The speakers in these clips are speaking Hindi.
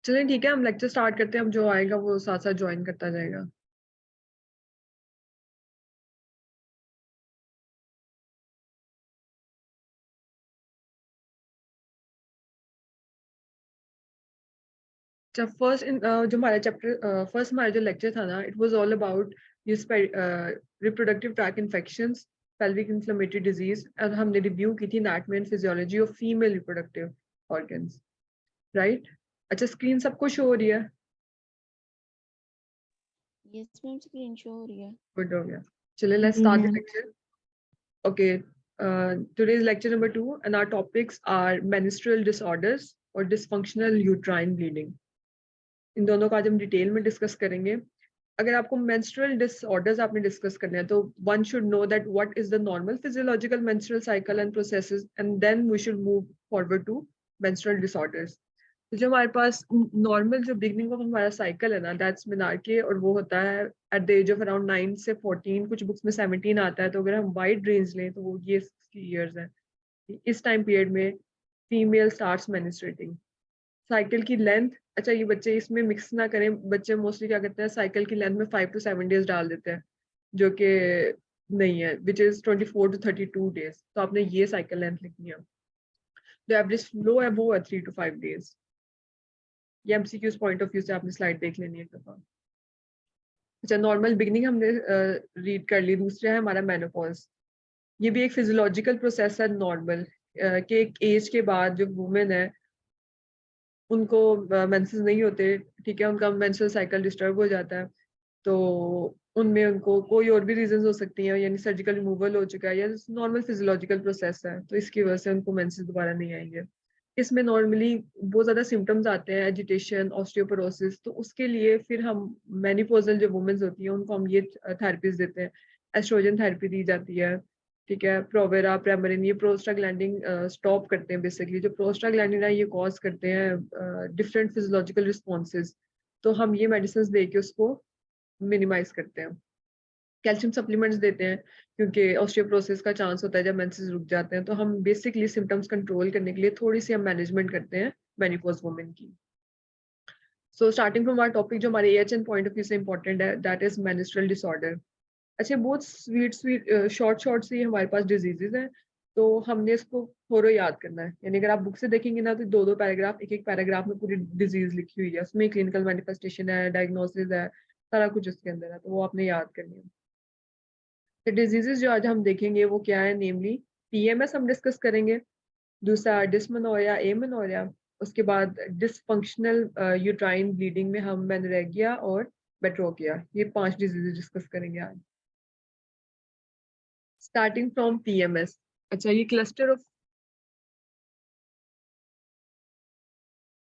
चलें ठीक है, हम लेक्चर स्टार्ट करते हैं। अब जो आएगा वो साथ साथ ज्वाइन करता जाएगा। जब जो हमारा चैप्टर फर्स्ट हमारा जो लेक्चर था ना, it was all about this reproductive tract infections, pelvic inflammatory disease, और हमने रिव्यू की थी anatomy and physiology of female reproductive organs, right? अच्छा, स्क्रीन सबको शो हो रही है? यस मैम, स्क्रीन शो हो रही है। गुड हो गया। चलिए let's start the lecture. Okay, today's lecture number 2, and our topics are menstrual disorders or dysfunctional uterine bleeding. इन दोनों का आज हम डिटेल में डिस्कस करेंगे. अगर आपको menstrual disorders आपने डिस्कस करने हैं तो one should know that what is the normal physiological menstrual cycle and processes, and then we should move forward to menstrual disorders. तो जो हमारे पास नॉर्मल जो बिगनिंग ऑफ हमारा साइकिल है ना, दैट्स मिनार्के, और वो होता है at the age of around 9 से 14, कुछ बुक्स में 17 आता है. तो अगर हम वाइड रेंज लें तो वो ये ईयर्स हैं. इस टाइम पीरियड में फीमेल स्टार्ट्स मेनिस्ट्रेटिंग. साइकिल की लेंथ, अच्छा ये बच्चे इसमें मिक्स ना करें. बच्चे मोस्टली क्या करते हैं, साइकिल की लेंथ में 5 to 7 डेज डाल देते हैं, जो कि नहीं है, विच इज 24 to 32 डेज. तो आपने ये साइकिल लेंथ लिखनी है. जो एवरेज फ्लो है वो है 3 to 5 डेज. ये एमसीक्यूज पॉइंट ऑफ व्यू से आपने स्लाइड देख लेनी है एक दफा. अच्छा, नॉर्मल बिगनिंग हमने रीड कर ली. दूसरा है हमारा मेनोपॉज. ये भी एक फिजियोलॉजिकल प्रोसेस है नॉर्मल, कि एक एज के बाद जो वुमेन है उनको मेंसेस नहीं होते, ठीक है, उनका मेंस्ट्रुअल साइकिल डिस्टर्ब हो जाता है. तो उनमें उनको कोई और भी रीजंस हो सकती हैं, यानी सर्जिकल रिमूवल हो चुका है या नॉर्मल फिजियोलॉजिकल प्रोसेस है, तो इसकी वजह से उनको मेंसेस दोबारा नहीं आएंगे. इसमें नॉर्मली बहुत ज़्यादा सिम्टम्स आते हैं, एजिटेशन, ऑस्टियोपोरोसिस. तो उसके लिए फिर हम मेनिपोजल जो वुमेन्स होती हैं उनको हम ये थेरेपीज देते हैं. एस्ट्रोजन थेरेपी दी जाती है, ठीक है. प्रोवेरा, प्रेमरिन, ये प्रोस्टाग्लैंडिन स्टॉप करते हैं. बेसिकली जो प्रोस्टाग्लैंडिन है ये कॉज करते हैं डिफरेंट फिजियोलॉजिकल रिस्पॉन्सेज. तो हम ये मेडिसिन दे के उसको मिनिमाइज करते हैं. कैल्शियम सप्लीमेंट्स देते हैं क्योंकि ऑस्टियोपोरोसिस का चांस होता है जब मेंसेस रुक जाते हैं. तो हम बेसिकली सिम्टम्स कंट्रोल करने के लिए थोड़ी सी हम मैनेजमेंट करते हैं मेनोपॉज वुमेन की. So starting from our topic जो हमारे एएचएन पॉइंट ऑफ व्यू से इंपॉर्टेंट है, दैट इज मेंस्ट्रुअल डिसऑर्डर. अच्छा, बहुत स्वीट स्वीट शॉर्ट से हमारे पास डिजीजेज हैं. तो हमने इसको थोड़ा याद करना है. यानी अगर आप बुक से देखेंगे ना तो दो दो पैराग्राफ, एक एक पैराग्राफ में पूरी डिजीज लिखी हुई है, उसमें क्लिनिकल मैनिफेस्टेशन है, डायग्नोसिस है, सारा कुछ उसके अंदर है. तो वो आपने याद करनी है. तो डिजीजेस जो आज हम देखेंगे वो क्या है, नेमली पीएमएस हम डिस्कस करेंगे. दूसरा डिस्मेनोरिया, एमेनोरिया. उसके बाद डिसफंक्शनल यूट्राइन ब्लीडिंग में हम मेनोरेगिया और बेट्रोकिया, ये 5 डिजीजेस डिस्कस करेंगे आज. Starting from PMS. अच्छा, ये क्लस्टर ऑफ,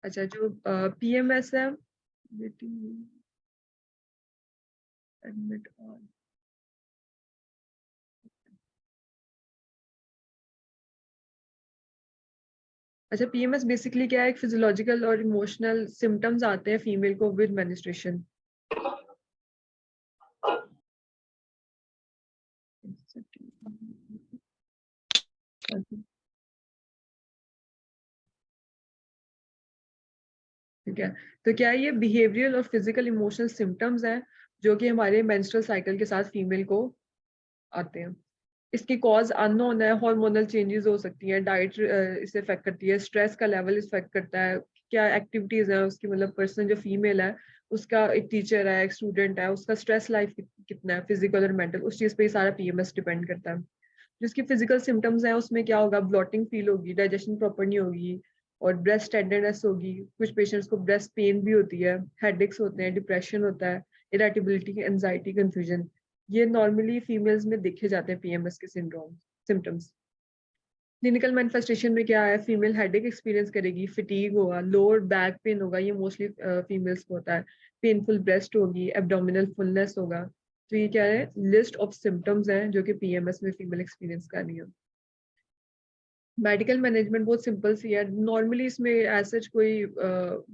अच्छा जो पीएमएस है, एडमिट ऑन. अच्छा, पीएमएस बेसिकली क्या है, एक फिजियोलॉजिकल और इमोशनल सिम्टम्स आते हैं फीमेल को विद मेनिस्ट्रेशन. ठीक है. तो क्या है, ये बिहेवियरल और फिजिकल इमोशनल सिम्टम्स हैं जो कि हमारे मेंस्ट्रुअल साइकिल के साथ फीमेल को आते हैं. इसकी कॉज अननोन है. हार्मोनल चेंजेस हो सकती हैं, डाइट इसे इफेक्ट करती है, स्ट्रेस का लेवल इफेक्ट करता है, क्या एक्टिविटीज है उसकी, मतलब पर्सन जो फीमेल है उसका, एक टीचर है, एक स्टूडेंट है, उसका स्ट्रेस लाइफ कितना है, फिजिकल और मेंटल, उस चीज पे ही सारा पीएमएस डिपेंड करता है. जिसकी फिजिकल सिम्टम्स हैं उसमें क्या होगा, ब्लॉटिंग फील होगी, डाइजेशन प्रॉपर नहीं होगी, और ब्रेस्ट टेंडरनेस होगी. कुछ पेशेंट्स को ब्रेस्ट पेन भी होती है, हेडेक्स होते हैं, डिप्रेशन होता है, इरिटेबिलिटी, एंजाइटी, कंफ्यूजन. ये नॉर्मली फीमेल्स में देखे जाते हैं पीएमएस के सिंड्रोम सिम्टम्स. क्लिनिकल मैनिफेस्टेशन में क्या है, फीमेल हेडेक एक्सपीरियंस करेगी, फिटीग होगा, लोअर बैक पेन होगा, ये मोस्टली फीमेल्स को होता है, पेनफुल ब्रेस्ट होगी, एब्डोमिनल फुलनेस होगा. तो ये क्या है, लिस्ट ऑफ सिम्टम्स हैं जो कि पीएमएस में फीमेल एक्सपीरियंस कर रही है. मेडिकल मैनेजमेंट बहुत सिंपल सी है. नॉर्मली इसमें ऐसा कोई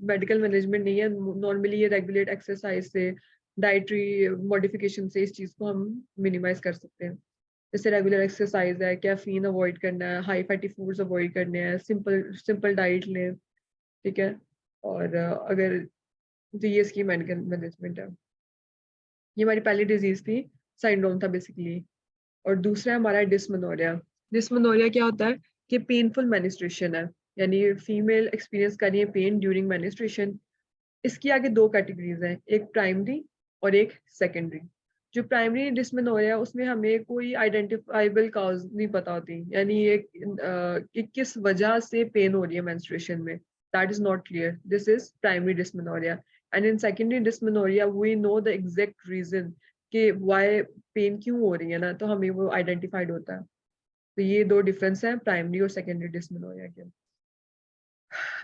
मेडिकल मैनेजमेंट नहीं है. नॉर्मली ये रेगुलेट एक्सरसाइज से, डाइटरी मॉडिफिकेशन से इस चीज़ को हम मिनिमाइज कर सकते हैं. जैसे रेगुलर एक्सरसाइज है, कैफीन अवॉइड करना है, हाई फैटी फूड्स अवॉइड करने हैं, सिंपल सिंपल डाइट लें, ठीक है. और अगर तो ये इसकी मेडिकल मैनेजमेंट है। ये हमारी पहली डिजीज थी, साइंड्रोम था बेसिकली। और दूसरा हमारा डिस्मेनोरिया। डिस्मेनोरिया क्या होता है कि पेनफुल मेनिस्ट्रेशन है, यानी फीमेल एक्सपीरियंस कर रही है पेन ड्यूरिंग मेनिस्ट्रेशन। इसकी आगे दो कैटेगरीज हैं, एक प्राइमरी और एक सेकेंडरी। जो प्राइमरी डिस्मेनोरिया उसमें हमें कोई आइडेंटिफाइबल कॉज नहीं पता होती, यानी एक कि किस वजह से पेन हो रही है मेंस्ट्रुएशन में, that is not clear, this is primary dysmenorrhoea. And in secondary dysmenorrhoea we know the exact reason कि व्हाई पेन क्यों हो रही है ना, तो हमें वो आइडेंटिफाइड होता है। तो ये दो डिफरेंस है प्राइमरी और सेकेंडरी डिस्मेनोरिया के।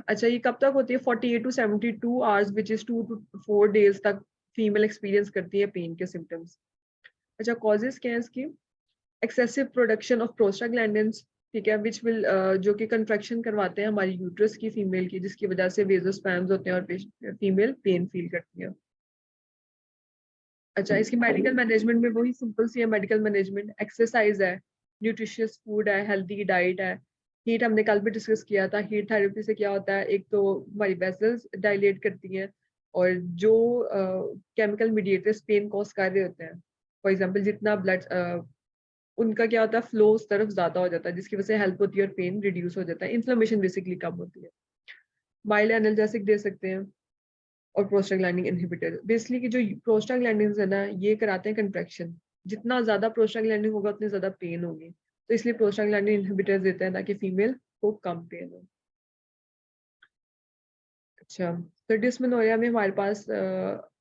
अच्छा, ये कब तक होती है? 48 to 72 hours which is 2 to 4 days तक फीमेल एक्सपीरियंस करती है पेन के सिम्टम्स। अच्छा, कॉजेज क्या है इसकी? एक्सेसिव प्रोडक्शन ऑफ प्रोस्टाग्लैंडिन्स, ठीक है, विच विल जो कि कंट्रैक्शन करवाते हैं हमारी यूट्रस की फीमेल की, जिसकी वजह से वेजोस्पैम्स होते हैं और फीमेल पेन फील करती है। अच्छा, इसकी मेडिकल मैनेजमेंट में वही सिंपल सी है मेडिकल मैनेजमेंट, एक्सरसाइज है, न्यूट्रिशियस फूड है, हेल्दी डाइट है। हीट हमने कल भी डिस्कस किया था। हीट थेरेपी से क्या होता है, एक तो हमारी वेसल्स डायलेट करती हैं, और जो केमिकल मीडिएटर्स पेन कॉज कर रहे होते हैं, फॉर एग्जांपल जितना ब्लड उनका क्या होता है फ्लो उस तरफ ज्यादा हो जाता है, जिसकी वजह से हेल्प होती है और पेन रिड्यूस हो जाता है, इन्फ्लेमेशन बेसिकली कम होती है। माइल्ड एनाल्जेसिक दे सकते हैं, और प्रोस्टाग्लैंडिन इनहिबिटर। बेसिकली कि जो प्रोस्टाग्लैंडिन है ना, ये कराते हैं कंट्रैक्शन। जितना ज्यादा प्रोस्टाग्लैंडिन होगा उतनी ज्यादा पेन होगी, तो इसलिए प्रोस्टाग्लैंडिन इनहिबिटर देते हैं ताकि फीमेल को कम पेन हो। अच्छा, तो डिस्मेनोरिया में हमारे पास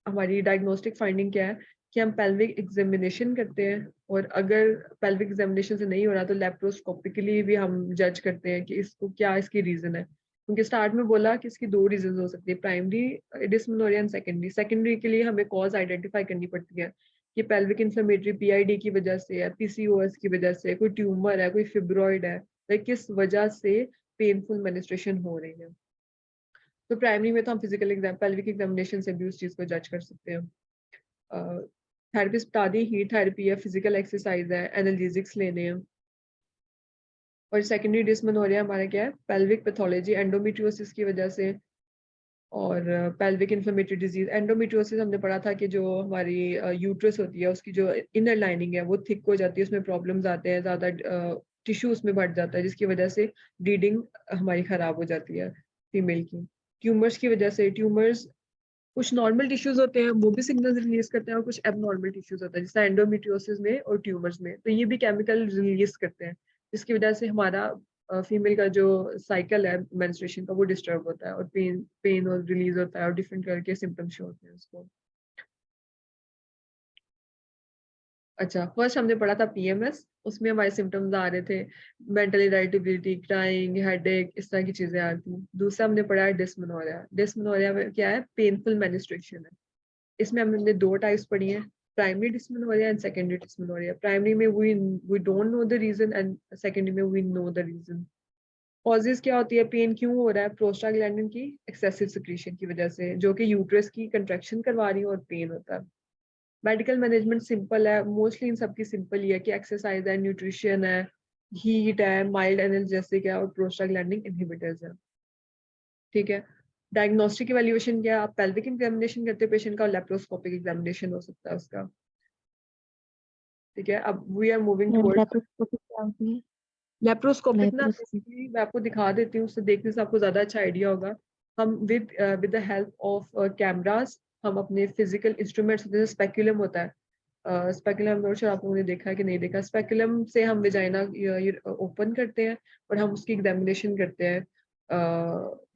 हमारी डायग्नोस्टिक फाइंडिंग क्या है कि हम पेल्विक एग्जामिनेशन करते हैं, और अगर पेल्विक एग्जामिनेशन से नहीं हो रहा तो लेप्रोस्कोपिकली भी हम जज करते हैं कि इसको क्या इसकी रीजन है। क्योंकि स्टार्ट में बोला कि इसकी दो रीजन हो सकती है, primary dysmenorrhoea and secondary. Secondary के लिए हमें कॉज आइडेंटिफाई करनी पड़ती है कि पेल्विक इन्फ्लेमेटरी पीआईडी की वजह से है, पीसीओएस की वजह से, कोई ट्यूमर है, कोई फिब्रॉइड है, तो किस वजह से पेनफुल मेनिस्ट्रेशन हो रही है। तो प्राइमरी में तो हम फिजिकल एग्जाम पेल्विक एग्जामिनेशन से भी उस चीज को जज कर सकते हैं। थेरेपिस्ट बता दी हीट थेरेपी है, फिजिकल एक्सरसाइज है, एनाल्जेसिक्स लेने हैं। और सेकेंडरी डिस्मेनोरिया हमारा क्या है, पेल्विक पैथोलॉजी एंडोमेट्रियोसिस की वजह से, और पेल्विक इन्फ्लेमेटरी डिजीज। एंडोमेट्रियोसिस हमने पढ़ा था कि जो हमारी यूट्रस होती है उसकी जो इनर लाइनिंग है वो थिक हो जाती है, उसमें प्रॉब्लम्स आते हैं, ज्यादा टिश्यू उसमें बढ़ जाता है, जिसकी वजह से ब्लीडिंग हमारी खराब हो जाती है फीमेल की। ट्यूमर्स की वजह से, ट्यूमर्स कुछ नॉर्मल टिश्यूज होते हैं वो भी सिग्नल रिलीज करते हैं, और कुछ एबनॉर्मल टिश्यूज होते हैं जैसे एंडोमेट्रियोसिस में और ट्यूमर्स में, तो ये भी केमिकल रिलीज करते हैं, जिसकी वजह से हमारा फीमेल का जो साइकिल है मेंस्ट्रुएशन का वो डिस्टर्ब होता है, और पेन पेन और रिलीज होता है, और डिफरेंट कलर के सिम्टम्स शो होते हैं उसको। अच्छा, फर्स्ट हमने पढ़ा था पीएमएस, उसमें हमारे सिम्टम्स आ रहे थे मेंटल इरिटेबिलिटी, क्राइंग, हेडेक, इस तरह की चीजें आ रही थी। दूसरा हमने पढ़ा है डिस्मेनोरिया। डिस्मेनोरिया में क्या है, पेनफुल मेनिस्ट्रेशन है। इसमें हमने दो टाइप्स पढ़ी हैं, primary dysmenorrhoea and secondary dysmenorrhea. Primary में we don't know the reason, and secondary में we know the reason. Causes क्या होती है, पेन क्यों हो रहा है, प्रोस्टाग्लैंडिन की एक्सेसिव सिक्रीशन की वजह से, जो कि यूट्रस की कंट्रैक्शन करवा रही है और पेन होता है। मेडिकल मैनेजमेंट सिंपल है, मोस्टली इन सबकी सिंपल ही है कि एक्सरसाइज है, न्यूट्रिशन है, हीट है, माइल्ड एनाल्जेसिक है, और प्रोस्टाग्लैंडिन इनहिबिटर्स है। ठीक है, डायग्नोस्टिक इवैल्यूएशन क्या है, आप पेल्विक एग्जामिनेशन करते हैं पेशेंट का, और लेप्रोस्कोपिक एग्जामिनेशन हो सकता है उसका। ठीक है, अब we are moving towards laparoscopic क्या होती है? लेप्रोस्कोपिक ना, लेप्रोस्कोपिक। बेसिकली मैं आपको दिखा देती हूँ, उससे देखने से आपको ज्यादा अच्छा आइडिया होगा। हम with the help of cameras हम अपने फिजिकल इंस्ट्रूमेंट्स, जैसे स्पेक्युलम होता है, स्पेकुलम नोट आप लोगों ने देखा है कि नहीं देखा, स्पेकुलम से हम विजाइना ओपन करते हैं और हम उसकी एग्जामिनेशन करते हैं।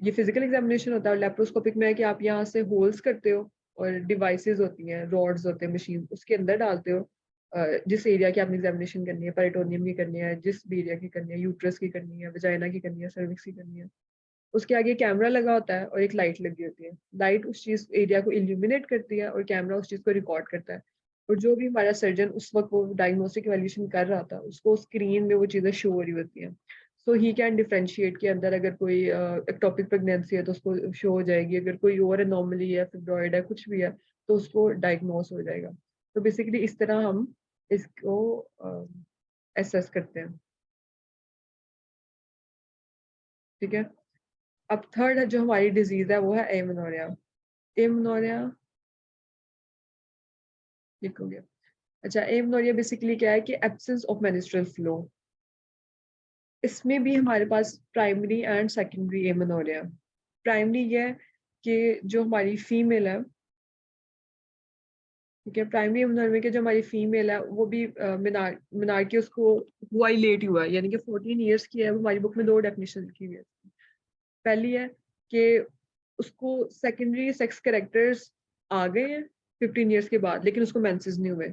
ये फिजिकल एग्जामिनेशन होता है, और लेप्रोस्कोपिक में है कि आप यहाँ से होल्स करते हो, और डिवाइसेस होती हैं, रॉड्स होते हैं, मशीन उसके अंदर डालते हो। जिस एरिया की आपने एग्जामिनेशन करनी है, पेरिटोनियम की करनी है, जिस भी एरिया की करनी है, यूट्रस की करनी है, वजाइना की करनी है, सर्विक्स की करनी है, उसके आगे कैमरा लगा होता है और एक लाइट लगी होती है। लाइट उस चीज एरिया को इल्यूमिनेट करती है, और कैमरा उस चीज को रिकॉर्ड करता है। और जो भी हमारा सर्जन उस वक्त वो डायग्नोस्टिक एवैल्यूएशन कर रहा था, उसको स्क्रीन में वो चीजें शो हो रही होती हैं। सो ही कैन डिफरेंशिएट के अंदर अगर कोई एक्टोपिक प्रेगनेंसी है तो उसको शो हो जाएगी, अगर कोई और एनोमली है, फिब्रॉइड है, कुछ भी है, तो उसको डायग्नोस हो जाएगा। तो बेसिकली इस तरह हम इसको एसेस करते हैं। ठीक है, अब थर्ड जो हमारी डिजीज है वो है एमेनोरिया। एमेनोरिया लिखोगे। अच्छा, एमेनोरिया बेसिकली क्या है कि एब्सेंस ऑफ मेंस्ट्रुअल फ्लो। इसमें भी हमारे पास primary and secondary amenorrhea. Primary ये है कि जो हमारी फीमेल है, ठीक है, प्राइमरी एमेनोरिया के जो हमारी फीमेल है वो भी मिनार की उसको हुआ ही लेट हुआ है, यानी कि 14 ईयर्स की है। वो हमारी बुक में 2 डेफिनेशन लिखी हुई है। पहली है कि उसको सेकेंडरी सेक्स कैरेक्टर्स आ गए हैं 15 ईयर्स के बाद, लेकिन उसको मेंसेस नहीं हुए,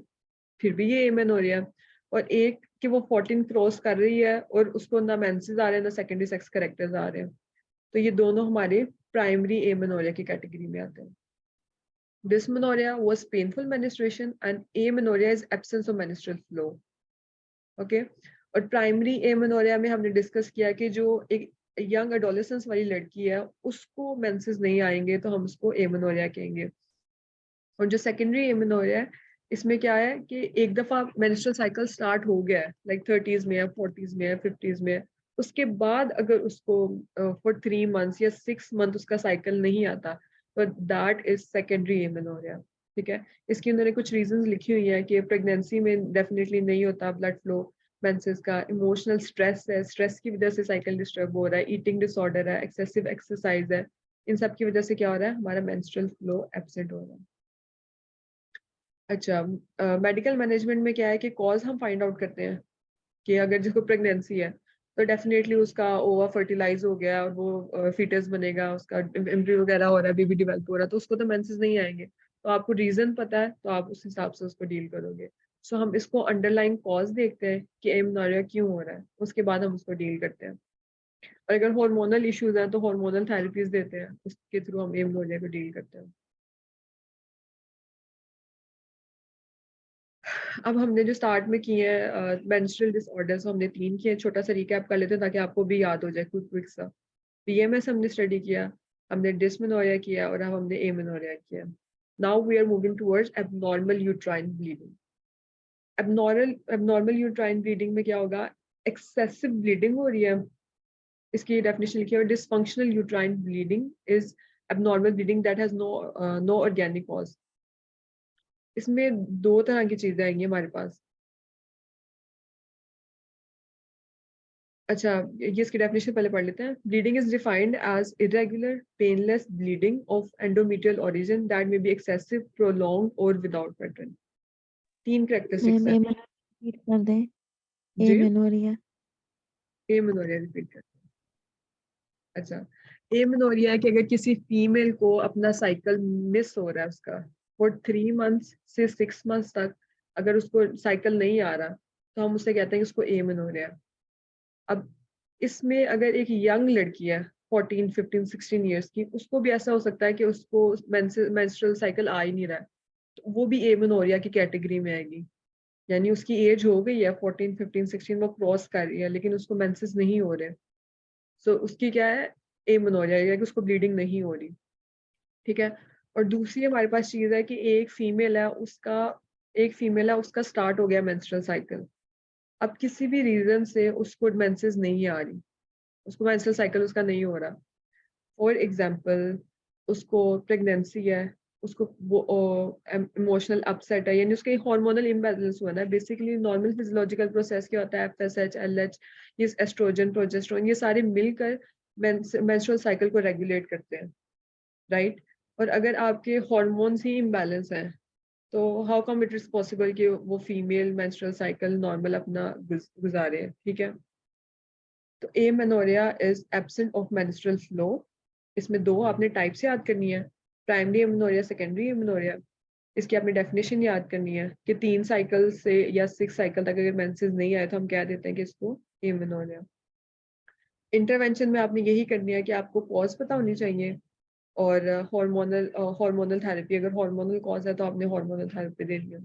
फिर भी ये एमेनोरिया। और एक कि वो 14 क्रॉस कर रही है और उसको ना मेंसेस आ रहे हैं ना सेकेंडरी सेक्स कैरेक्टर्स आ रहे हैं, तो ये दोनों हमारे प्राइमरी एमेनोरिया की कैटेगरी में आते हैं। Dysmenorrhea was painful menstruation and amenorrhea is absence of menstrual flow. Okay और प्राइमरी एमेनोरिया में हमने डिस्कस किया कि जो एक यंग एडोलेसेंस वाली लड़की है उसको मेंसेस नहीं आएंगे तो हम उसको एमेनोरिया कहेंगे। और जो सेकेंडरी एमेनोरिया है इसमें क्या है कि एक दफा मेंस्ट्रुअल साइकिल स्टार्ट हो गया है, लाइक 30s में है, 40s में है, 50s में है, उसके बाद अगर उसको फॉर 3 मंथ्स या 6 मंथ उसका साइकिल नहीं आता तो दैट इज सेकेंडरी एमेनोरिया। ठीक है, इसकी उन्होंने कुछ रीजंस लिखी हुई है कि प्रेगनेंसी में डेफिनेटली नहीं होता ब्लड फ्लो मेंसेस का, इमोशनल स्ट्रेस है, स्ट्रेस की वजह से साइकिल डिस्टर्ब हो रहा है, ईटिंग डिसऑर्डर है, एक्सेसिव एक्सरसाइज है, इन सब की वजह से क्या हो रहा है, हमारा मेंस्ट्रुअल फ्लो एब्सेंट हो रहा है। अच्छा, मेडिकल मैनेजमेंट में क्या है कि कॉज हम फाइंड आउट करते हैं कि अगर जिसको प्रेगनेंसी है तो डेफिनेटली उसका ओवर फर्टिलाइज हो गया और वो फीटस बनेगा, उसका एम्ब्रियो वगैरह हो रहा है, बेबी डेवलप हो रहा है, तो उसको तो मेंसेस नहीं आएंगे, तो आपको रीजन पता है तो आप उस हिसाब से उसको डील करोगे। सो हम इसको अंडरलाइन कॉज देखते हैं कि एमेनोरिया क्यों हो रहा है, उसके बाद हम उसको डील करते हैं। और अगर हार्मोनल इश्यूज हैं तो हार्मोनल थेरेपीज देते हैं, उसके थ्रू हम एमेनोरिया को डील करते हैं। अब हमने जो स्टार्ट में किए हैं मेंस्ट्रुअल डिसऑर्डर्स हमने 3 किए, छोटा सा रिकैप कर लेते हैं ताकि आपको भी याद हो जाए क्विक क्विक सा। पीएमएस हमने स्टडी किया, हमने डिस्मेनोरिया किया और अब हमने एमेनोरिया किया। Now we are moving towards abnormal uterine bleeding. Abnormal uterine bleeding में क्या होगा, एक्सेसिव ब्लीडिंग हो रही है, इसकी डेफिनेशन लिखी है, dysfunctional uterine bleeding is abnormal bleeding that has no organic cause. इसमें 2 तरह की चीजें आएंगी हमारे पास। अच्छा, ये इसकी डेफिनेशन पहले पढ़ लेते हैं। Bleeding is defined as irregular painless bleeding of endometrial origin that may be excessive, prolong और विदाउट पैटर्न। 3 कैरेक्टरिस्टिक्स मैम है। एमेनोरिया रिपीट कर दें। जी, एमेनोरिया। एमेनोरिया रिपीट कर। अच्छा, एमेनोरिया है कि अगर किसी फीमेल को अपना साइकिल मिस हो रहा है उसका फॉर 3 मंथ्स से 6 मंथ्स तक, अगर उसको साइकिल नहीं आ रहा तो हम उससे कहते हैं कि उसको एमेनोरिया। अब इसमें अगर एक यंग लड़की है 14 15 16 ईयर्स की, उसको भी ऐसा हो सकता है कि उसको मेंस्ट्रुअल साइकिल आ ही नहीं रहा है, तो वो भी एमेनोरिया की कैटेगरी में आएगी। यानी उसकी एज हो गई है 14 15 16, वो क्रॉस कर रही है लेकिन उसको मेंसेस नहीं हो रहे, सो उसकी क्या है, एमेनोरिया, या कि उसको ब्लीडिंग नहीं हो रही। ठीक है, और दूसरी हमारे पास चीज है कि एक फीमेल है उसका स्टार्ट हो गया मेंस्ट्रुअल साइकिल, अब किसी भी रीजन से उसको मेंसेस नहीं आ रही, उसको मेंस्ट्रुअल साइकिल उसका नहीं हो रहा। फॉर एग्जांपल उसको प्रेगनेंसी है, उसको वो इमोशनल अपसेट है, यानी उसके हार्मोनल इम्बैलेंस हुआ ना। बेसिकली नॉर्मल फिजियोलॉजिकल प्रोसेस क्या होता है, एफएसएच, एलएच, ये एस्ट्रोजन, प्रोजेस्टेरोन, ये सारे मिलकर मेंस्ट्रुअल साइकिल को रेगुलेट करते हैं, राइट। और अगर आपके हार्मोन्स ही इम्बैलेंस हैं तो how come it is possible कि वो फीमेल मेंस्ट्रुअल साइकिल नॉर्मल अपना गुजारे। ठीक है, तो amenorrhoea is absent of menstrual flow. इसमें 2 आपने टाइप्स याद करनी है, प्राइमरी एमेनोरिया, सेकेंडरी एमेनोरिया। इसकी आपने डेफिनेशन याद करनी है कि 3 साइकिल से या 6 साइकिल तक अगर मेंसेस नहीं आए तो हम कह देते हैं कि इसको एमेनोरिया। इंटरवेंशन में आपने यही करनी है कि आपको कॉज पता होनी चाहिए और हार्मोनल थेरेपी, अगर हार्मोनल कॉज है तो आपने हार्मोनल थेरेपी देनी है।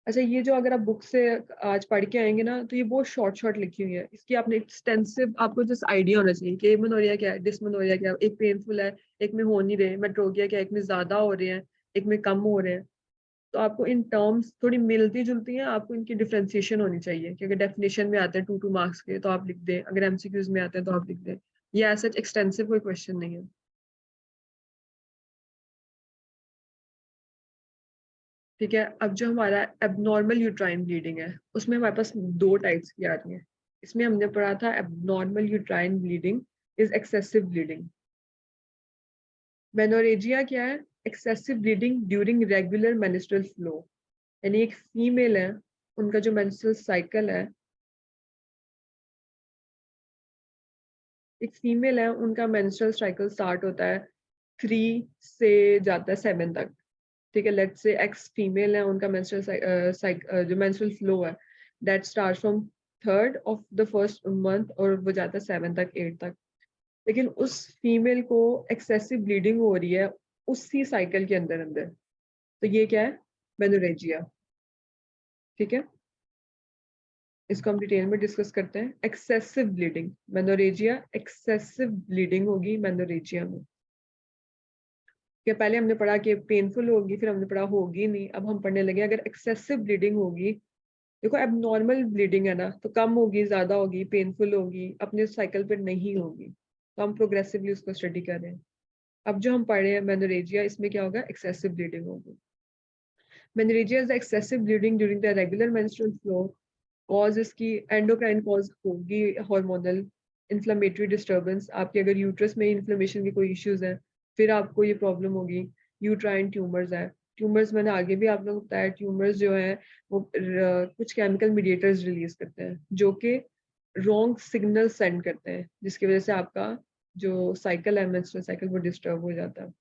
अच्छा, ये जो अगर आप बुक से आज पढ़ के आएंगे ना तो ये बहुत शॉर्ट शॉर्ट लिखी हुई है, इसकी आपने एक्सटेंसिव, आपको जस्ट आइडिया होना चाहिए कि एमेनोरिया क्या है, डिस्मेनोरिया क्या है, एक पेनफुल है, एक में हो नहीं रहे, मेट्रोगिया क्या है, एक में ज्यादा हो रहे हैं, एक में कम हो रहे हैं। तो आपको इन टर्म्स थोड़ी मिलती जुलती हैं, आपको इनकी डिफ्रेंसिएशन होनी चाहिए कि अगर डेफिनेशन में आते हैं 2 2 मार्क्स के तो आप लिख दें, अगर एमसीक्यूज में आते हैं तो आप लिख दें। ये सच एक्सटेंसिव कोई क्वेश्चन नहीं है। ठीक है, अब जो हमारा एबनॉर्मल यूट्राइन ब्लीडिंग है उसमें हमारे पास दो टाइप्स की आ रही है। इसमें हमने पढ़ा था abnormal uterine bleeding is excessive bleeding. Menorrhagia क्या है? Excessive bleeding during regular menstrual flow, यानी एक फीमेल है, उनका जो मेंस्ट्रुअल साइकिल है, एक फीमेल है उनका मेंस्ट्रुअल साइकिल स्टार्ट होता है 3 से जाता है 7 तक। ठीक है, लेट्स से एक्स फीमेल है, उनका मेंस्ट्रुअल जो मेंस्ट्रुअल फ्लो है that start from third of the first month और वो जाता है 7 तक 8 तक। लेकिन उस फीमेल को एक्सेसिव ब्लीडिंग हो रही है उसी साइकिल के अंदर अंदर, तो ये क्या है? मेनोरेजिया। ठीक है, इसको हम डिटेल में डिस्कस करते हैं। Excessive bleeding menorrhagia, excessive bleeding होगी मेनोरेजिया में। कि पहले हमने पढ़ा कि पेनफुल होगी, फिर हमने पढ़ा होगी नहीं, अब हम पढ़ने लगे अगर एक्सेसिव ब्लीडिंग होगी। देखो एबनॉर्मल ब्लीडिंग है ना, तो कम होगी, ज्यादा होगी, पेनफुल होगी, अपने साइकिल पर नहीं होगी, तो हम प्रोग्रेसिवली उसको स्टडी कर रहे हैं। अब जो हम पढ़ रहे हैं मेनोरेजिया, इसमें क्या होगा? एक्सेसिव ब्लीडिंग होगी। Menorrhagia is excessive bleeding during the regular menstrual flow. Cause इसकी एंडोक्राइन कॉज होगी, हार्मोनल इन्फ्लेमेटरी डिस्टर्बेंस, आपके अगर यूट्रस में इन्फ्लेमेशन के कोई इश्यूज हैं फिर आपको ये प्रॉब्लम होगी। यूट्राइन ट्यूमर्स है, ट्यूमर्स मैंने आगे भी आप लोगों को बताया, ट्यूमर्स जो है वो कुछ केमिकल मीडिएटर्स रिलीज करते हैं जो कि रॉन्ग सिग्नल सेंड करते हैं, जिसकी वजह से आपका जो साइकिल है मेंस्ट्रुअल साइकिल वो डिस्टर्ब हो जाता है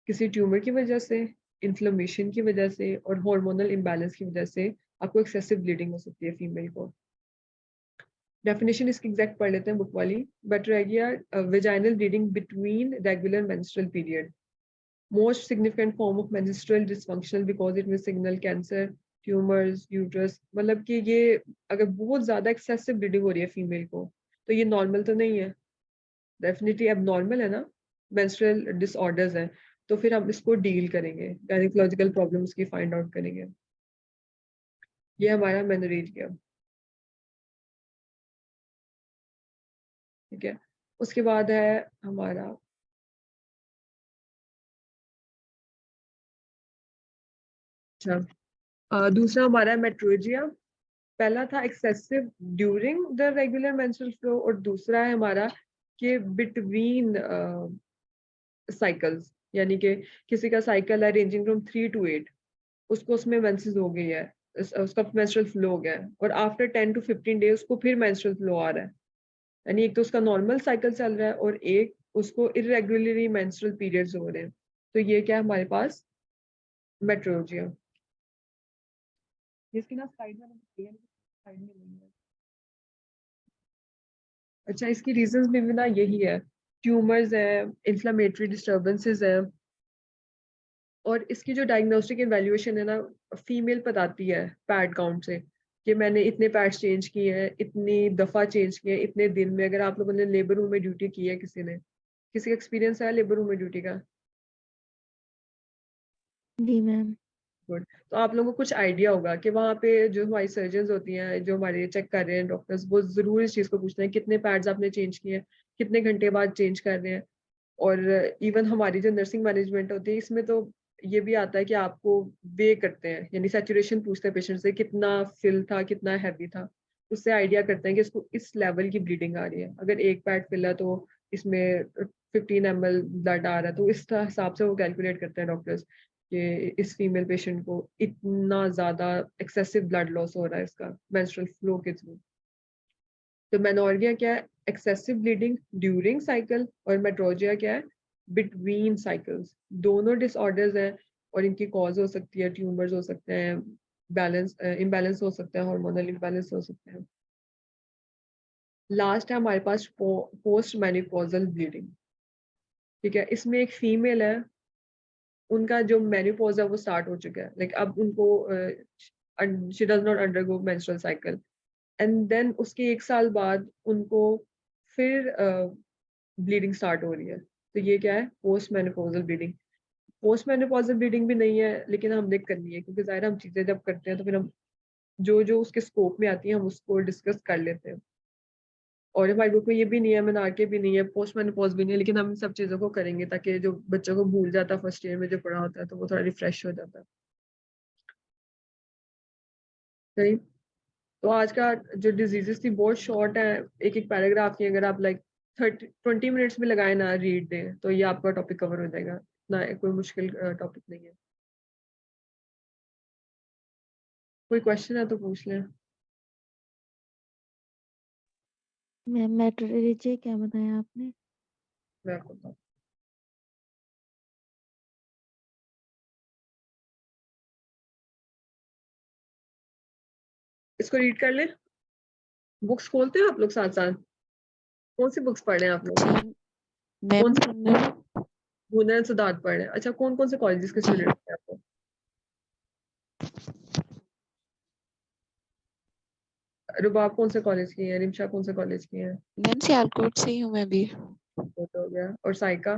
किसी ट्यूमर की वजह से, इन्फ्लेमेशन की वजह से और हार्मोनल इम्बैलेंस की वजह से। आपको एक्सेसिव ब्लीडिंग हो सकती है फीमेल को। डेफिनेशन इसकी एग्जैक्ट पढ़ लेते हैं बुक वाली। बट रहेगी vaginal bleeding between regular menstrual period, most significant form of menstrual dysfunctional because it will signal cancer, tumours, uterus. मतलब कि ये अगर बहुत ज्यादा एक्सेसिव ब्लीडिंग हो रही है फीमेल को तो ये नॉर्मल तो नहीं है, डेफिनेटली एबनॉर्मल है ना, मेंस्ट्रुअल डिसऑर्डर्स हैं। तो फिर हम इसको डील करेंगे, गायनेकोलॉजिकल प्रॉब्लम्स की फाइंड आउट करेंगे। ये हमारा मेनोरेजिया। ठीक है, उसके बाद है हमारा अच्छा दूसरा हमारा है मेट्रोजिया। पहला था excessive during the regular menstrual flow और दूसरा है हमारा कि बिटवीन साइकिल्स, यानी कि किसी का साइकिल है रेंजिंग फ्रॉम 3 to 8, उसको उसमें मेंसेस हो गई है, उसका मेंस्ट्रुअल फ्लो हो गया है और आफ्टर 10 to 15 डेज उसको फिर मेंस्ट्रुअल फ्लो आ रहा है। यानी एक तो उसका नॉर्मल साइकिल चल रहा है और एक उसको इरेगुलरली मेंस्ट्रुअल पीरियड्स हो रहे हैं। तो ये क्या है हमारे पास? मेट्रोजिया। इसकी ना स्लाइड में स्लाइड में नहीं है। अच्छा, इसकी रीजंस भी ना यही है, ट्यूमर्स है, इन्फ्लेमेटरी डिस्टर्बेंसेस है, और इसकी जो डायग्नोस्टिक इवैल्यूएशन है ना, फीमेल बताती है पैड काउंट से कि मैंने इतने पैड्स चेंज किए हैं, इतनी दफा चेंज किए हैं, इतने दिन में। अगर आप लोगों ने लेबर रूम में ड्यूटी की है, किसी का एक्सपीरियंस है लेबर रूम में ड्यूटी का? जी मैम। गुड। तो आप लोगों को कुछ आइडिया होगा कि वहाँ पे जो हमारी सर्जन होती हैं, जो हमारे चेक कर रहे हैं डॉक्टर्स, वो जरूर इस चीज को पूछते हैं कितने पैड्स आपने चेंज किए हैं, कितने घंटे बाद चेंज कर रहे हैं। और इवन हमारी जो नर्सिंग मैनेजमेंट होती है इसमें तो ये भी आता है कि आपको वे करते हैं, यानी सैचुरेशन पूछते हैं पेशेंट से, कितना फिल था, कितना हैवी था। उससे आइडिया करते हैं कि इसको इस लेवल की ब्लीडिंग आ रही है। अगर एक पैड फिल है तो इसमें 15 ml ब्लड आ रहा है, तो इस हिसाब से वो कैलकुलेट करते हैं डॉक्टर्स कि इस फीमेल पेशेंट को इतना ज्यादा एक्सेसिव ब्लड लॉस हो रहा है इसका मेंस्ट्रुअल फ्लो के थ्रू। तो मेनोर्गिया क्या है? एक्सेसिव ब्लीडिंग ड्यूरिंग साइकिल, और मेट्रोजिया क्या है? Between cycles. दोनों डिसऑर्डर्स हैं और इनकी कॉज हो सकती है, ट्यूमर्स हो सकते हैं, बैलेंस इम्बैलेंस हो सकता है, हार्मोनल इम्बैलेंस हो सकते हैं। लास्ट है हमारे पास पोस्ट मेनोपॉजल ब्लीडिंग। ठीक है, इसमें एक फीमेल है, उनका जो मेनोपॉज है वो स्टार्ट हो चुका है, लाइक अब उनको she does not undergo menstrual cycle, and then उसके 1 साल बाद उनको फिर ब्लीडिंग स्टार्ट हो रही है। तो ये क्या है? Post menopausal bleeding. Post menopausal bleeding भी नहीं है लेकिन हमने करनी है, क्योंकि जाहिर हम चीजें जब करते हैं तो फिर हम जो जो उसके स्कोप में आती है हम उसको डिस्कस कर लेते हैं। और हमारी बुक में ये भी नहीं है, मेनार्के भी नहीं है, पोस्ट मेनोपॉज भी नहीं है, लेकिन हम इन सब चीज़ों को करेंगे ताकि जो बच्चों को भूल जाता है फर्स्ट ईयर में जो पढ़ा होता है तो वो थोड़ा रिफ्रेश हो जाता है। सही। तो आज का जो डिजीजेस थी बहुत शॉर्ट है, एक एक पैराग्राफ की अगर आप लाइक 20 मिनट्स में लगाए ना रीड दें तो ये आपका टॉपिक कवर हो जाएगा, ना कोई मुश्किल टॉपिक नहीं है। कोई क्वेश्चन है तो पूछ लें। मैम मेट्रोलॉजी क्या बताया आपने? मैं आपको बताऊं। इसको रीड कर ले। बुक्स खोलते हो आप लोग साथ साथ? कौन सी बुक्स पढ़ रहे हैं आप लोग? जी मैम कौन सी? सुन रही हूँ। भुनर सिद्धार्थ पढ़ रहे हैं? अच्छा, कौन कौन से कॉलेजेस के जी स्टूडेंट हैं आप लोग? रुबाब कौन से कॉलेज की है? रिमशा कौन से कॉलेज की है? मैम सियालकोट से ही हूँ मैं भी। वो तो हो गया। और साइका?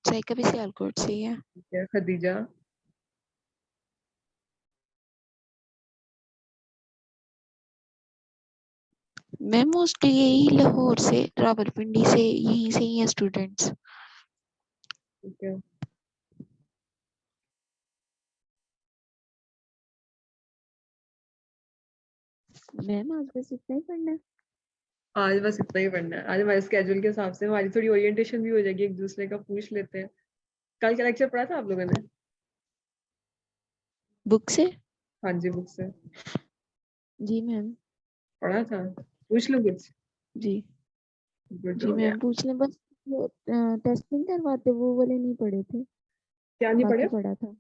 साइका भी सियालकोट से ही है। ठीक है। खदीजा? मैम मोस्टली यही लाहौर से, रावलपिंडी से, यहीं से ही है स्टूडेंट्स। ठीक है। मैम आज बस इतना ही पढ़ना है। आज बस इतना ही पढ़ना है। आज हमारे स्केड्यूल के हिसाब से हमारी थोड़ी ओरिएंटेशन भी हो जाएगी, एक दूसरे का पूछ लेते हैं। कल का लेक्चर पढ़ा था आप लोगों ने? बुक से? हाँ जी, बुक से जी मैम। पढ़ा था। पूछ लो कुछ। जी गुड जी हो गया। मैम पूछ लें बस। वो टेस्ट नहीं करवाते वो वाले नहीं पढ़े थे, क्या नहीं बाकी पढ़े? पढ़ा था।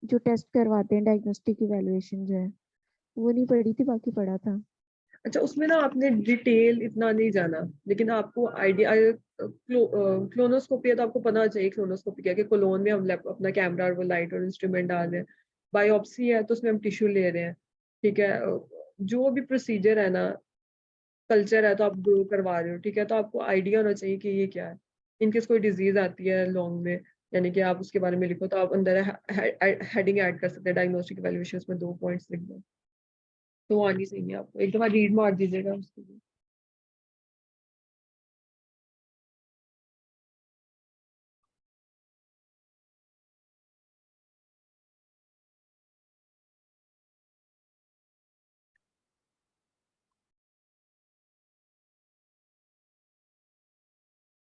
जो टेस्ट करवाते हैं डायग्नोस्टिक इवैल्यूएशन जो है वो नहीं पढ़ी थी, बाकी पढ़ा था। अच्छा, उसमें ना आपने डिटेल इतना नहीं जाना, लेकिन आपको आइडिया क्लोनोस्कोपी है तो आपको पता चाहिए क्लोनोस्कोपी क्या है, कि कोलोन में हम अपना कैमरा और वो लाइट और इंस्ट्रूमेंट डाल रहे हैं। बायोप्सी है तो उसमें हम टिश्यू ले रहे हैं। ठीक है। जो भी प्रोसीजर है ना, कल्चर है तो आप ग्रो करवा रहे हो, ठीक है, तो आपको आइडिया होना चाहिए कि ये क्या है। इनकेस कोई डिजीज आती है लॉन्ग में, यानी कि आप उसके बारे में लिखो तो आप अंदर हेडिंग ऐड कर सकते हैं, डायग्नोस्टिक इवैल्यूएशन में 2 पॉइंट्स लिख दो तो वो आनी चाहिए आपको। एक दफा रीड मार दीजिएगा उसके लिए।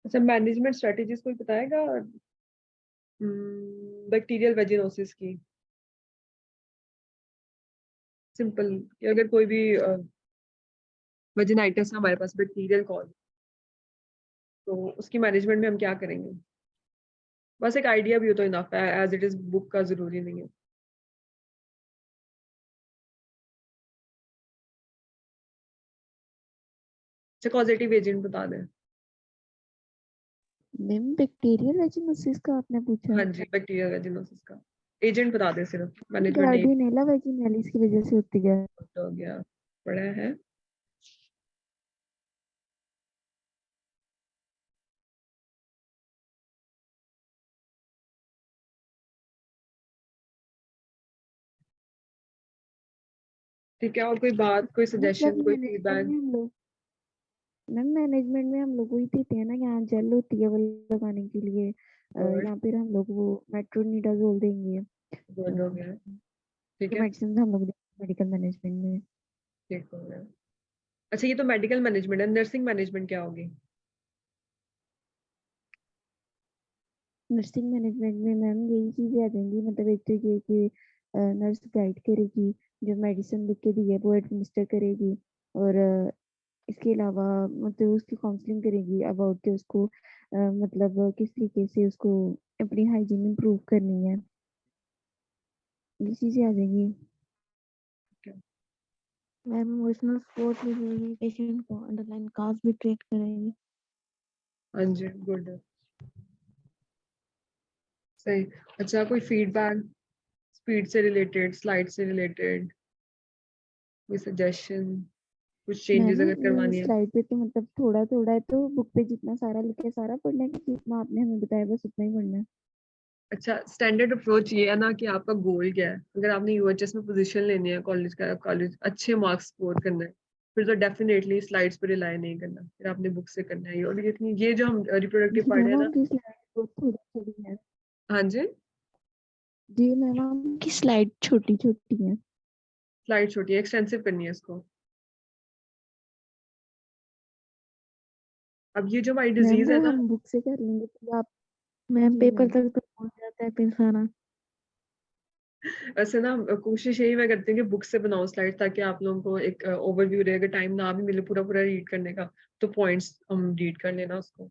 अच्छा, मैनेजमेंट स्ट्रेटेजीज कोई बताएगा बैक्टीरियल वेजिनोसिस की? सिंपल, कि अगर कोई भी वेजिनाइटिस है हमारे पास बैक्टीरियल कॉज, तो उसकी मैनेजमेंट में हम क्या करेंगे? बस एक आइडिया भी हो तो इनफ है, एज इट इज बुक का जरूरी नहीं है। अच्छा, कॉजेटिव एजेंट बता दें। मैम बैक्टीरियल वेजिनोसिस का आपने पूछा? हाँ जी, बैक्टीरियल वेजिनोसिस का एजेंट बता दें, सिर्फ मैनेजमेंट नहीं। गार्डियनेला वेजिनैलिस की वजह से होती है। हो गया। पढ़ा है। ठीक है। और कोई बात, कोई मतलब सजेशन, कोई मैनेजमेंट फीडबैक? में हम लोग, मैम मैनेजमेंट में हम लोग वही देते हैं ना, यहाँ जेल होती है वो लगाने के लिए। गुड। यहाँ पे हम लोग वो मेट्रोनिडाजोल देंगे। गुड हो गया। ठीक जो है। मेडिसिन हम लोग देते हैं मेडिकल मैनेजमेंट में। ठीक हो गया। अच्छा, ये तो मेडिकल मैनेजमेंट है, नर्सिंग मैनेजमेंट क्या होगी? नर्सिंग मैनेजमेंट में मैम यही चीजें आ जाएंगी, मतलब एक तो ये कि नर्स गाइड करेगी, जो मेडिसिन लिख के दी है वो एडमिनिस्टर करेगी, और इसके अलावा मतलब उसकी काउंसलिंग करेगी अबाउट के उसको मतलब किस तरीके से उसको अपनी हाइजीन इंप्रूव करनी है, ये चीजें आ जाएंगी। मैम इमोशनल सपोर्ट भी देगी, पेशेंट को अंडरलाइन काज भी ट्रीट करेगी। हाँ जी, गुड। सही। अच्छा, कोई फीडबैक स्पीड से रिलेटेड, स्लाइड से रिलेटेड, कोई सजेशन, कुछ चेंजेस मैम अगर करवानी है? स्लाइड पे तो मतलब थोड़ा थोड़ा है, तो बुक पे जितना सारा लिखे सारा पढ़ना है कि जितना आपने हमें बताया बस उतना ही पढ़ना है? अच्छा, स्टैंडर्ड अप्रोच ये है ना कि आपका गोल क्या है। अगर आपने यूएचएस में पोजीशन लेनी है, कॉलेज का, कॉलेज अच्छे मार्क्स स्कोर करना है, फिर तो डेफिनेटली स्लाइड्स पर रिलाई नहीं करना, फिर आपने बुक से करना है। और ये जो हम रिप्रोडक्टिव पार्ट है मैम ना, आपकी स्लाइड बहुत थोड़ी थोड़ी है। हाँ जी, जी मैम आपकी स्लाइड छोटी छोटी है। स्लाइड छोटी है, एक्सटेंसिव करनी है इसको। अब ये जो हमारी मैम डिजीज है वो ना, हम बुक से कर लेंगे तो आप मैम जी पेपर मैम, तक तो पहुंच जाता है फिर सारा। वैसे ना कोशिश यही मैं करती हूँ कि बुक से बनाऊं स्लाइड, ताकि आप लोगों को एक ओवरव्यू रहे। अगर टाइम ना भी मिले पूरा पूरा रीड करने का, तो पॉइंट्स हम रीड कर लेना उसको।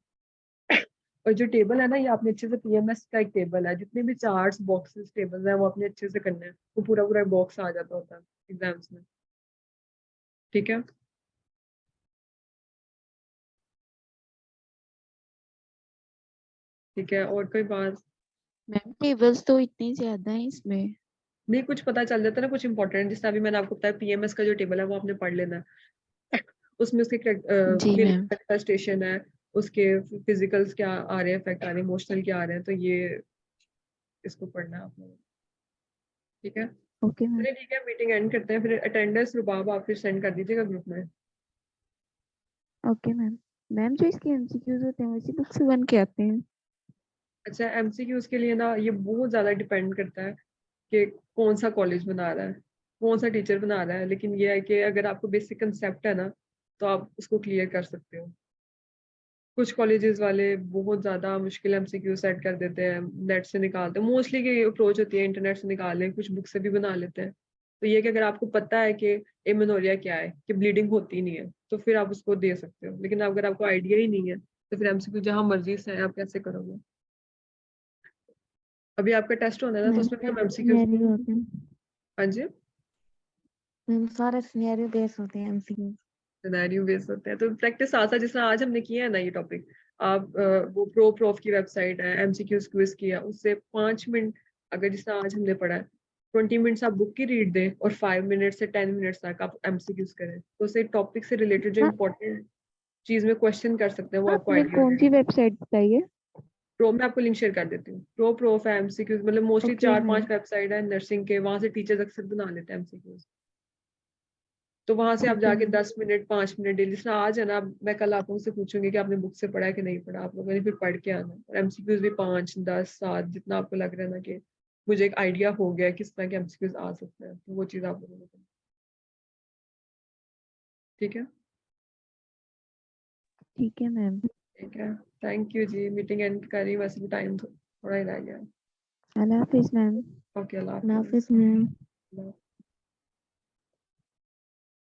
और जो टेबल है ना, ये आपने अच्छे से, पीएमएस का एक टेबल है, जितने भी चार्ट्स बॉक्सेस टेबल्स हैं वो अपने अच्छे से करने हैं। वो पूरा पूरा बॉक्स आ जाता होता है एग्जाम्स में, ठीक है। ठीक है, और कोई बात? मैम टेबल्स तो इतनी ज्यादा है इसमें। नहीं, कुछ पता चल जाता है ना, कुछ इंपॉर्टेंट। जैसे अभी मैंने आपको बताया पीएमएस का जो टेबल है वो आपने पढ़ लेना है। उसमें उसके जी मैम। मैनिफेस्टेशन है, उसके फिजिकल्स क्या आ रहे हैं, इफेक्ट आ रहे हैं, इमोशनल क्या आ रहे हैं, तो ये इसको पढ़ना है आप लोगों को, ठीक है। Okay ma'am. चलिए ठीक है, मीटिंग एंड करते हैं। फिर अटेंडेंस रुबाब आप फिर सेंड कर दीजिएगा ग्रुप में। Okay ma'am. मैम जो इसके एमसीक्यूज होते हैं वैसे बुक से बन के आते हैं। अच्छा, एमसीक्यूज के लिए ना ये बहुत ज्यादा डिपेंड करता है कि कौन सा कॉलेज बना रहा है, कौन सा टीचर बना रहा है। लेकिन ये है कि अगर आपको बेसिक कंसेप्ट है ना, तो आप उसको क्लियर कर सकते हो। कुछ कॉलेजेस वाले बहुत ज्यादा मुश्किल एमसीक्यू सेट कर देते हैं, नेट से निकालते हैं। मोस्टली की अप्रोच होती है इंटरनेट से निकाल लें, कुछ बुक से भी बना लेते हैं। तो ये कि अगर आपको पता है कि एमेनोरिया क्या है, कि ब्लीडिंग होती नहीं है, तो फिर आप उसको दे सकते हो। लेकिन अगर आपको आइडिया ही नहीं है, तो फिर एमसीक्यू जहां मर्जी से है, आप कैसे करोगे? अभी आपका टेस्ट होना है ना, तो मैम उसमें भी हम सारे एमसीक्यू, सिनेरियो होते हैं। हाँ जी, मैम सारे सिनेरियो बेस होते हैं एमसीक्यू। सिनेरियो बेस्ड होते हैं। तो प्रैक्टिस साथ साथ, जिस तरह आज हमने किया है ना ये टॉपिक, आप वो प्रो प्रोफ की वेबसाइट है, एमसीक्यूज क्विज की है, उससे 5 मिनट, अगर जिस तरह आज हमने पढ़ा है, 20 मिनट्स आप बुक की रीड दें और 5 मिनट से 10 मिनट्स तक आप एमसीक्यूज करें, तो उसे टॉपिक से रिलेटेड जो हाँ इंपॉर्टेंट चीज में क्वेश्चन कर सकते हैं वो आपको आपने आइडिया हो कौन सी जाएगा। वेबसाइट बताई है? प्रो में आपको लिंक शेयर कर देती हूँ। प्रो प्रोफ है, एमसीक्यूज, मतलब मोस्टली ओके चार मैम। पांच वेबसाइट है नर्सिंग के, वहां से टीचर्स अक्सर बना लेते हैं एमसीक्यूज। तो वहां से आप ठीक है जाके मैम। 10 मिनट 5 मिनट डेली, जिस तरह आज है ना, मैं कल आप लोगों से पूछूंगी कि आपने बुक से पढ़ा है कि नहीं पढ़ा। आप लोगों ने फिर पढ़ के आना। और एमसीक्यूज भी 5 10 7, जितना आपको लग रहा है ना कि मुझे एक आइडिया हो गया किस तरह के एमसीक्यूज आ सकते हैं, तो वो चीज आप लोगों ने करनी, ठीक है। ठीक है मैम। ठीक है, थैंक यू जी। मीटिंग एंड करी, वैसे भी टाइम थोड़ा ही रह गया है। अल्लाह हाफिज मैम। ओके, अल्लाह अल्लाह हाफिज मैम। हाफिज।